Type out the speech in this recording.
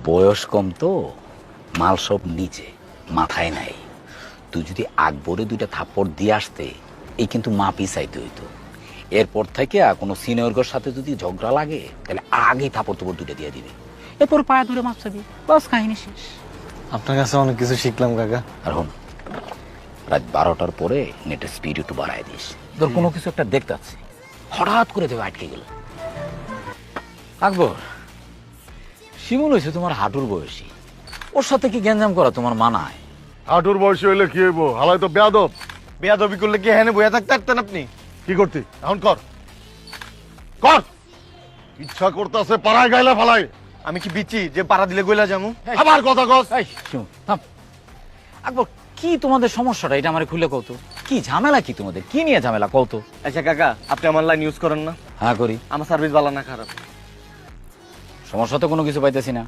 বয়স কম তো, মাল সব নিচে, মাথায় নাই। তুই যদি আকবরে 2টা থাপ্পড় দিয়ে আসতে, এই কিন্তু মা পিছাইতে হইতো। এরপর থেকে কোনো সিনিয়রগর সাথে যদি ঝগড়া লাগে, তাহলে আগেই থাপ্পড় তোপড় 2টা দিয়ে দিবে। এরপর পায়ে ধরে মাপ চাবি, বাস কাহিনী শেষ। আপনার কাছে অনেক কিছু শিখলাম কাকা। আর হন, রাত 12টার পরে নেটের স্পিড একটু বাড়ায় দিস। তোর কোনো কিছু একটা দেখতে পাচ্ছি, হঠাৎ করে দেবে আটকে গেল। আকবর, শিমুল হয়েছে তোমার হাঁটুর বয়সী, ওর সাথে কি গ্যাঞ্জাম করা তোমার মানায়? হাঁটুর বয়সী হইলে কি হইব? হালাই তো বেয়াদব। বেয়াদবি করলে কি হ্যাঁ বইয়া থাকতে পারতেন আপনি? কি করতি এখন? কর কর, ইচ্ছা করতেছে পাড়ায় গাইলা ফালাই। আমি কি বিচি যে পাড়া দিলে গইলা যামু? আবার কথা কস। এই শিমুল থাম। আকবর, কি তোমাদের সমস্যাটা এটা আমার খুলে কত? কি ঝামেলা, কি তোমাদের কি নিয়ে ঝামেলা কত? আচ্ছা কাকা, আপনি আমার লাইন ইউজ করেন না? হ্যাঁ করি। আমার সার্ভিস ভালো না খারাপ? সমস্যা তো কোনো কিছু পাইতেছি না।